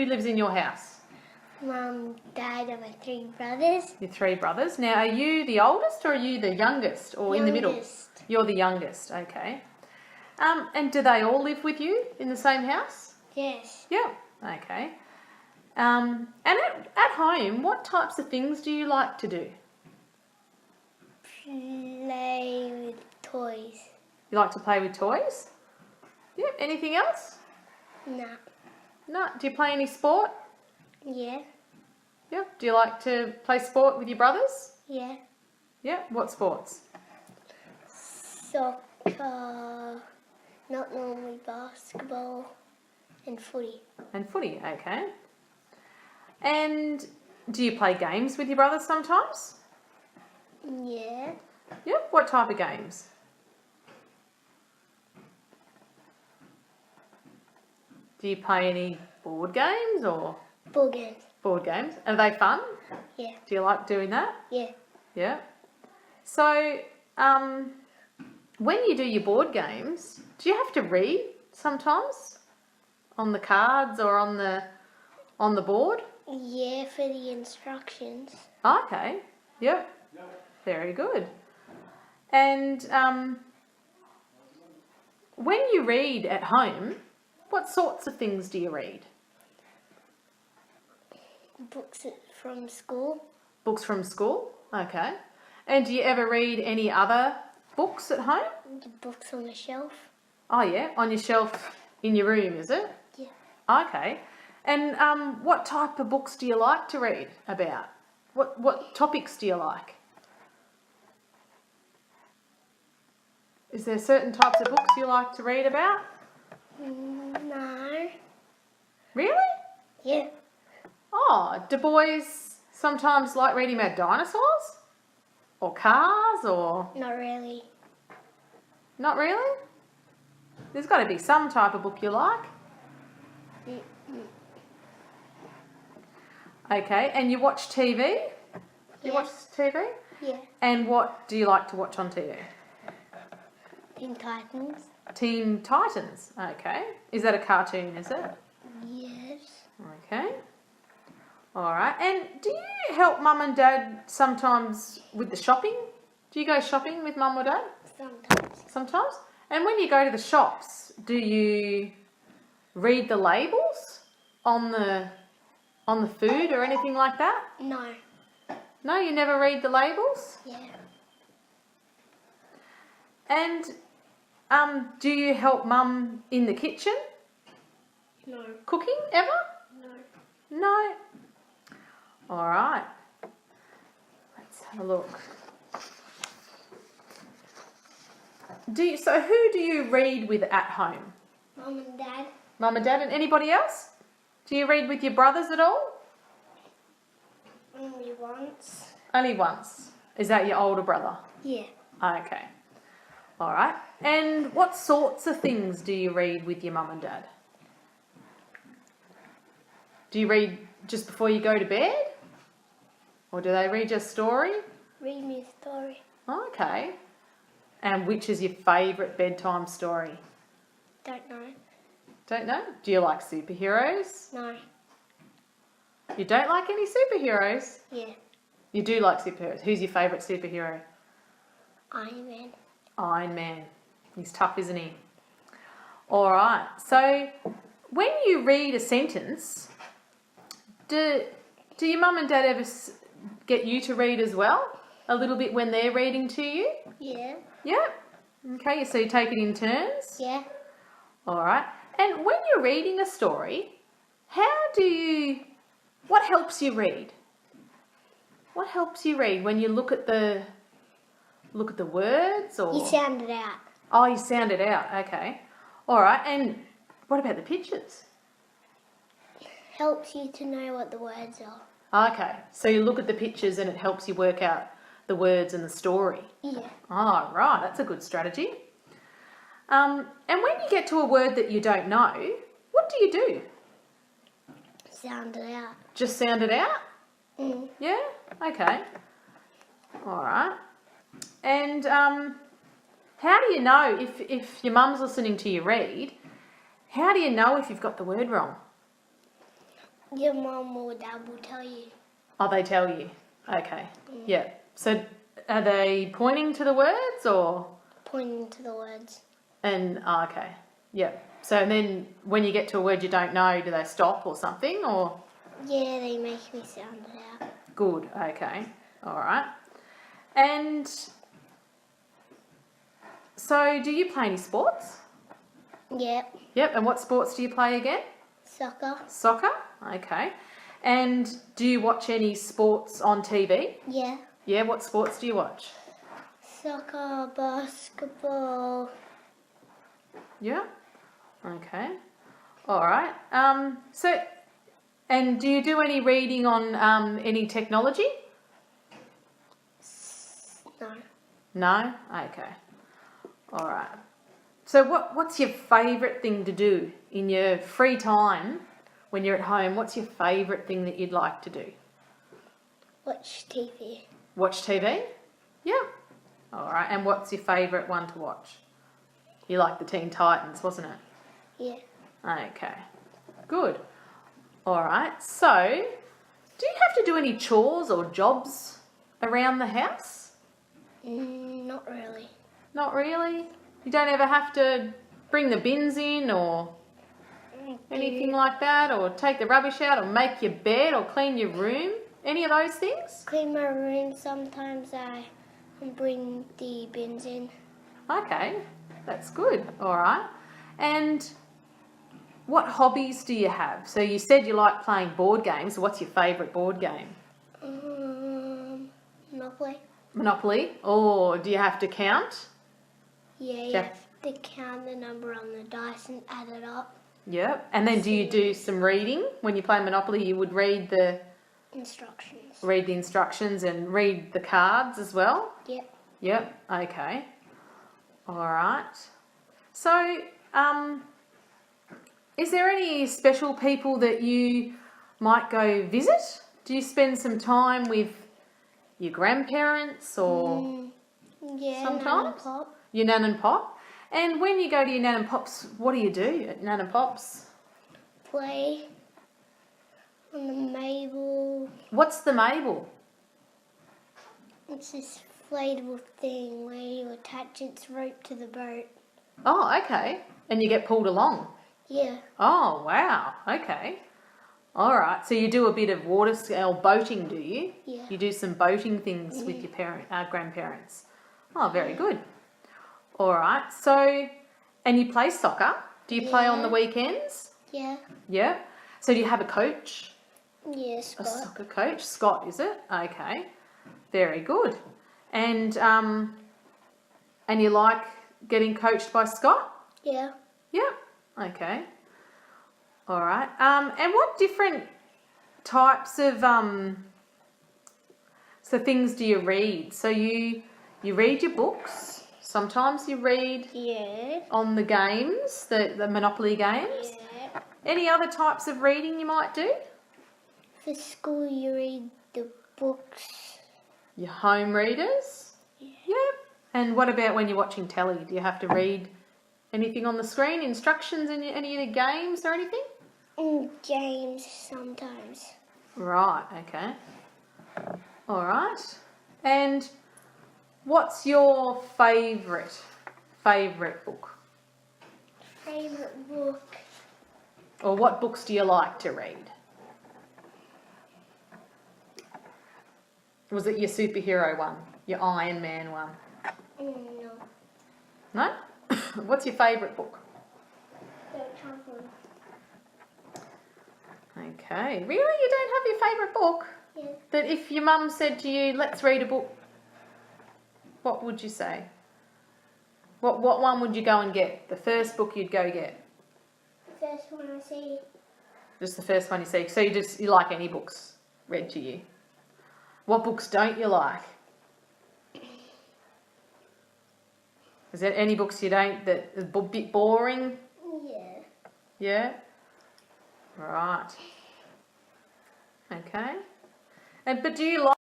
Who lives in your house? Mum, Dad, and my 3 brothers. Your 3 brothers. Now, are you the oldest or are you the youngest or in the middle? Youngest. You're the youngest, okay. And do they all live with you in the same house? Yes. Yeah, okay. And at home, what types of things do you like to do? Play with toys. You like to play with toys? Yeah, anything else? No. No. Do you play any sport? Yeah. Yeah. Do you like to play sport with your brothers? Yeah. Yeah. What sports? Soccer. Not normally basketball. And footy. And footy, okay. And do you play games with your brothers sometimes? Yeah. Yeah. What type of games? Do you play any board games or Ball games. board games? Are they fun? Yeah. Do you like doing that? Yeah. Yeah. So, when you do your board games, do you have to read sometimes on the cards or on the board? Yeah, for the instructions. Okay. Yep. Very good. And when you read at home, what sorts of things do you read? Books from school. Books from school? Okay. And do you ever read any other books at home? The books on the shelf. Oh yeah, on your shelf in your room, is it? Yeah. Okay. And what type of books do you like to read about? What topics do you like? Is there certain types of books you like to read about? No. Really? Yeah. Oh, do boys sometimes like reading about dinosaurs? Or cars or... Not really. Not really? There's got to be some type of book you like. Okay, and you watch TV? You watch TV? Yeah. And what do you like to watch on TV? Teen Titans. Teen Titans. Okay. Is that a cartoon, is it? Yes. Okay. All right. And do you help Mum and Dad sometimes with the shopping? Do you go shopping with Mum or Dad? Sometimes. Sometimes? And when you go to the shops, do you read the labels on the food or anything like that? No. No, you never read the labels? Yeah. And do you help Mum in the kitchen? No. Cooking ever? No. No. All right. Let's have a look. So who do you read with at home? Mum and Dad. Mum and Dad and anybody else? Do you read with your brothers at all? Only once. Only once. Is that your older brother? Yeah. Okay. All right. And what sorts of things do you read with your mum and dad? Do you read just before you go to bed? Or do they read your story? Read me a story. Okay. And which is your favourite bedtime story? Don't know. Don't know. Do you like superheroes? No. You don't like any superheroes? Yeah. You do like superheroes. Who's your favourite superhero? Iron Man. Iron Man. He's tough, isn't he? All right. So when you read a sentence, do your mum and dad ever get you to read as well? A little bit when they're reading to you? Yeah. Yeah. Okay, so you take it in turns? Yeah. All right. And when you're reading a story, what helps you read? What helps you read when you look at the words or... You sound it out. Oh, you sound it out. Okay. All right. And what about the pictures? Helps you to know what the words are. Okay. So you look at the pictures and it helps you work out the words and the story. Yeah. Oh, right. That's a good strategy. And when you get to a word that you don't know, what do you do? Sound it out. Just sound it out? Mm. Yeah? Okay. All right. And how do you know if your mum's listening to you read, how do you know if you've got the word wrong? Your mum or dad will tell you. Oh, they tell you. Okay. Yeah. So are they pointing to the words or? Pointing to the words. And oh, okay. Yeah. So then when you get to a word you don't know, do they stop or something or? Yeah, they make me sound it out. Good. Okay. All right. And so do you play any sports? Yep. Yep. And what sports do you play again? Soccer. Soccer. Okay. And do you watch any sports on TV? Yeah. Yeah. What sports do you watch? Soccer, basketball. Yeah. Okay. All right. So, and do you do any reading on any technology? No. No. Okay. All right. So, what's your favourite thing to do in your free time when you're at home? What's your favourite thing that you'd like to do? Watch TV. Watch TV. Yeah. All right. And what's your favourite one to watch? You like the Teen Titans, wasn't it? Yeah. Okay, good. All right, so do you have to do any chores or jobs around the house? Not really. Not really? You don't ever have to bring the bins in or anything like that, or take the rubbish out or make your bed or clean your room? Any of those things? Clean my room. Sometimes I bring the bins in. Okay, that's good. All right. And what hobbies do you have? So you said you like playing board games. What's your favourite board game? Monopoly. Monopoly? Or do you have to count? Yeah, you Yeah. have to count the number on the dice and add it up. Yep. And then do you do some reading? When you play Monopoly, you would read the Instructions. and read the cards as well? Yep. Yep. Okay. All right. So, is there any special people that you might go visit? Do you spend some time with your grandparents or Yeah, sometimes? Nan and Pop. Your nan and pop? And when you go to your nan and pops, what do you do at nan and pops? Play on the Mabel. What's the Mabel? It's this inflatable thing where you attach its rope to the boat. Oh, okay. And you get pulled along. Yeah. Oh, wow. Okay. All right. So you do a bit of water scale boating, do you? Yeah. You do some boating things with your grandparents. Oh, very good. All right. So, and you play soccer. Do you play on the Yeah. weekends? Yeah. Yeah. So do you have a coach? Yeah, A Scott. soccer coach? Scott, is it? Okay. Very good. And you like getting coached by Scott? Yeah. Yeah. Okay. All right. And what different types of so things do you read? So you read your books. Sometimes you read Yeah. on the games, the Monopoly games. Yeah. Any other types of reading you might do? For school, you read the books. Your home readers? Yeah. Yep. And what about when you're watching telly? Do you have to read anything on the screen, instructions in any of the games or anything? Games sometimes. Right, okay. All right. And what's your favourite book? Favorite book. Or what books do you like to read? Was it your superhero one? Your Iron Man one? No. No? What's your favourite book? Okay. Really? You don't have your favourite book? Yeah. That if your mum said to you, let's read a book, what would you say? What one would you go and get? The first book you'd go get? First one I see. Just the first one you see. So you like any books read to you? What books don't you like? Is there any books you don't that are a bit boring? Yeah. Yeah? Right. Okay. But do you like